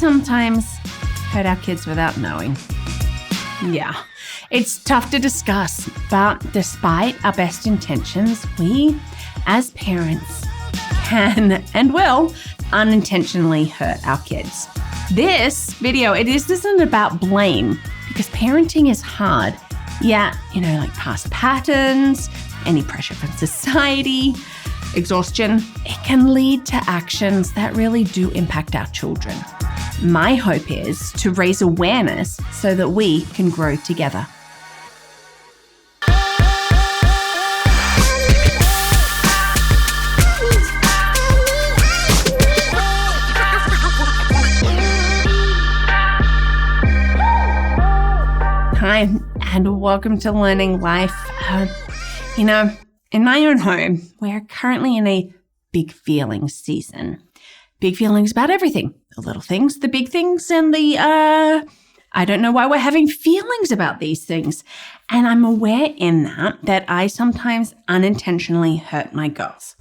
sometimes hurt our kids without knowing. Yeah, it's tough to discuss, but despite our best intentions, we as parents can and will unintentionally hurt our kids. This video, it isn't about blame, because parenting is hard. Yeah, like past patterns, any pressure from society, exhaustion, it can lead to actions that really do impact our children. My hope is to raise awareness so that we can grow together. Hi, and welcome to Learning Life. In my own home, we're currently in a big feelings season. Big feelings about everything. The little things, the big things, and the, I don't know why we're having feelings about these things. And I'm aware in that I sometimes unintentionally hurt my girls.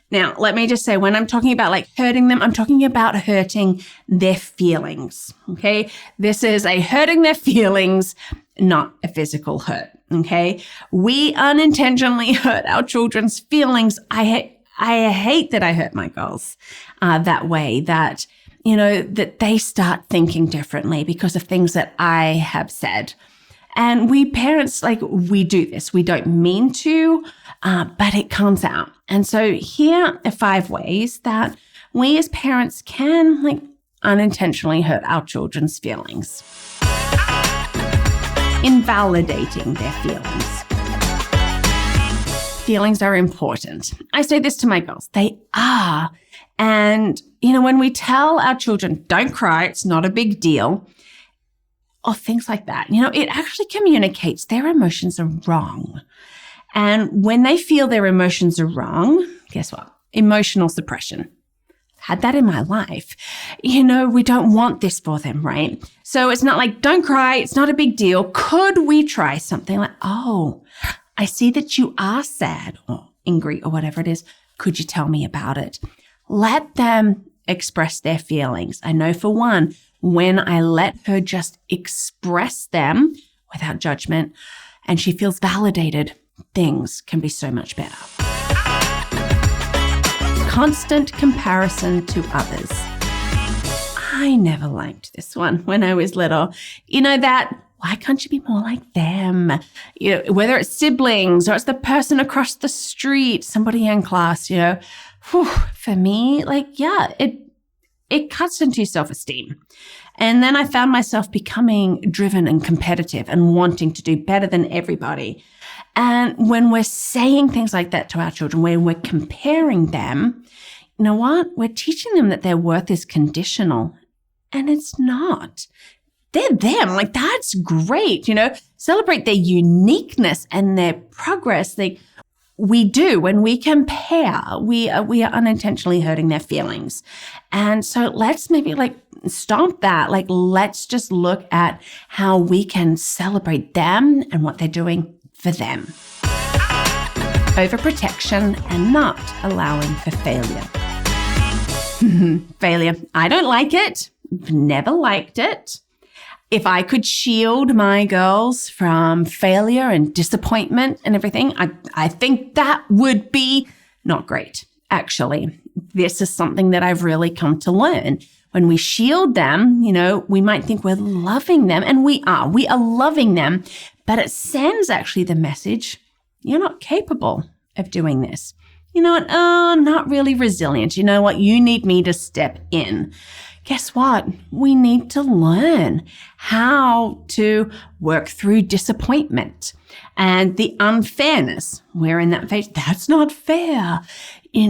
Now, let me just say, when I'm talking about hurting them, I'm talking about hurting their feelings, okay? This is a hurting their feelings, not a physical hurt, okay? We unintentionally hurt our children's feelings. I hate that I hurt my girls that way, that they start thinking differently because of things that I have said. And we parents, we do this. We don't mean to, but it comes out. And so here are 5 ways that we as parents can unintentionally hurt our children's feelings. Invalidating their feelings. Feelings are important. I say this to my girls. They are. And, when we tell our children, don't cry, it's not a big deal, or things like that, it actually communicates their emotions are wrong. And when they feel their emotions are wrong, guess what? Emotional suppression. Had that in my life. We don't want this for them, right? So it's not don't cry, it's not a big deal. Could we try something oh, I see that you are sad or angry or whatever it is. Could you tell me about it? Let them express their feelings. I know for one, when I let her just express them without judgment and she feels validated, things can be so much better. Constant comparison to others. I never liked this one when I was little. Why can't you be more like them? Whether it's siblings or it's the person across the street, somebody in class, for me, it cuts into self-esteem. And then I found myself becoming driven and competitive and wanting to do better than everybody. And when we're saying things like that to our children, when we're comparing them, you know what? We're teaching them that their worth is conditional, and it's not. They're them. That's great. Celebrate their uniqueness and their progress. We do. When we compare, we are unintentionally hurting their feelings. And so let's maybe stop that. Let's just look at how we can celebrate them and what they're doing for them. Overprotection and not allowing for failure. Failure. I don't like it. Never liked it. If I could shield my girls from failure and disappointment and everything, I think that would be not great. Actually, this is something that I've really come to learn. When we shield them, we might think we're loving them, and we are loving them, but it sends actually the message, you're not capable of doing this. Not really resilient. You know what? You need me to step in. Guess what? We need to learn how to work through disappointment and the unfairness. We're in that phase. That's not fair. We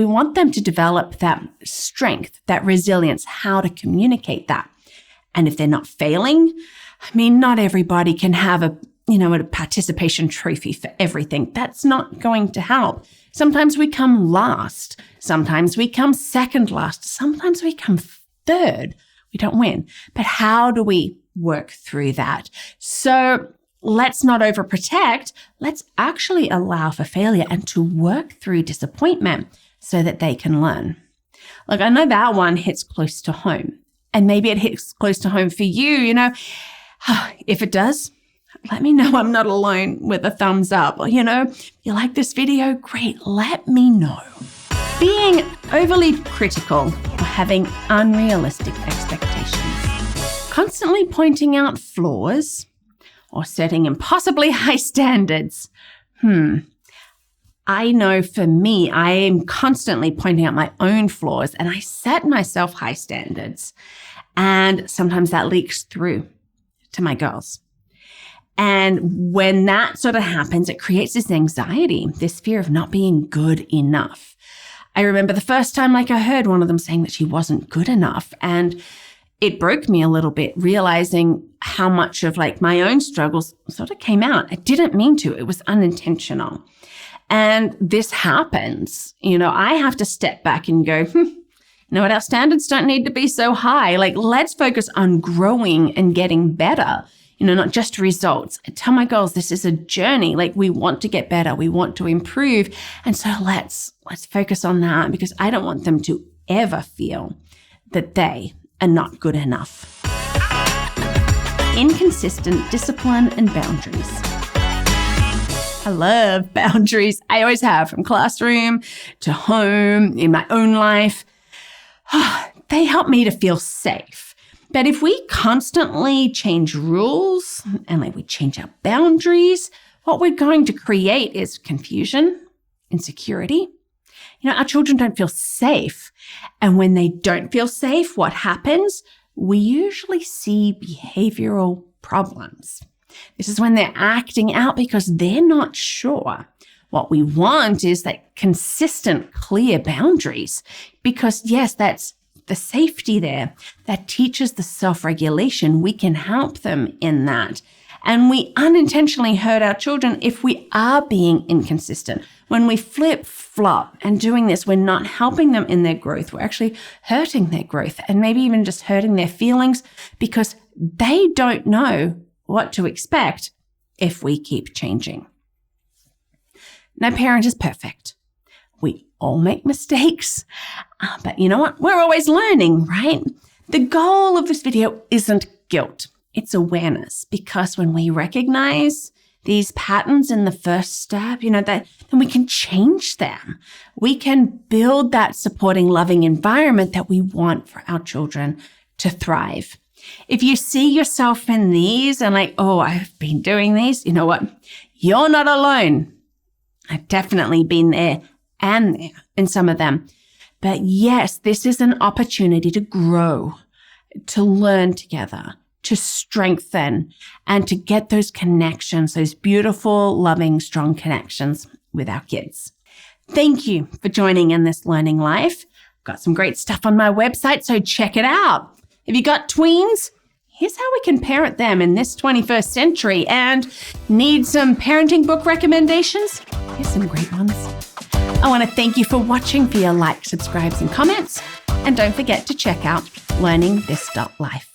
want them to develop that strength, that resilience, how to communicate that. And if they're not failing, not everybody can have a participation trophy for everything. That's not going to help. Sometimes we come last. Sometimes we come second last. Sometimes we come third. We don't win. But how do we work through that? So let's not overprotect. Let's actually allow for failure and to work through disappointment so that they can learn. Look, I know that one hits close to home. And maybe it hits close to home for you, If it does, let me know I'm not alone with a thumbs up. If you like this video, great, let me know. Being overly critical or having unrealistic expectations, constantly pointing out flaws or setting impossibly high standards. I know for me, I am constantly pointing out my own flaws and I set myself high standards. And sometimes that leaks through to my girls. And when that sort of happens, it creates this anxiety, this fear of not being good enough. I remember the first time I heard one of them saying that she wasn't good enough. And it broke me a little bit, realizing how much of my own struggles sort of came out. I didn't mean to. It was unintentional. And this happens. I have to step back and go, what, our standards don't need to be so high. Let's focus on growing and getting better, not just results. I tell my girls, this is a journey. We want to get better. We want to improve. And so let's focus on that, because I don't want them to ever feel that they are not good enough. Inconsistent discipline and boundaries. I love boundaries. I always have, from classroom to home, in my own life. They help me to feel safe. But if we constantly change rules and we change our boundaries, what we're going to create is confusion, insecurity. Our children don't feel safe. And when they don't feel safe, what happens? We usually see behavioral problems. This is when they're acting out because they're not sure. What we want is that consistent, clear boundaries, because yes, that's the safety there. That teaches the self-regulation. We can help them in that. And we unintentionally hurt our children if we are being inconsistent. When we flip-flop and doing this, we're not helping them in their growth. We're actually hurting their growth and maybe even just hurting their feelings, because they don't know what to expect if we keep changing. No parent is perfect. We all make mistakes, but you know what? We're always learning, right? The goal of this video isn't guilt. It's awareness, because when we recognize these patterns in the first step, then we can change them. We can build that supporting, loving environment that we want for our children to thrive. If you see yourself in these and I've been doing these, you know what? You're not alone. I've definitely been there and there in some of them. But yes, this is an opportunity to grow, to learn together, to strengthen, and to get those connections, those beautiful, loving, strong connections with our kids. Thank you for joining in this Learning Life. I've got some great stuff on my website, so check it out. If you got tweens, here's how we can parent them in this 21st century. And need some parenting book recommendations? Here's some great ones. I want to thank you for watching, for your likes, subscribes, and comments. And don't forget to check out LearningThis.Life.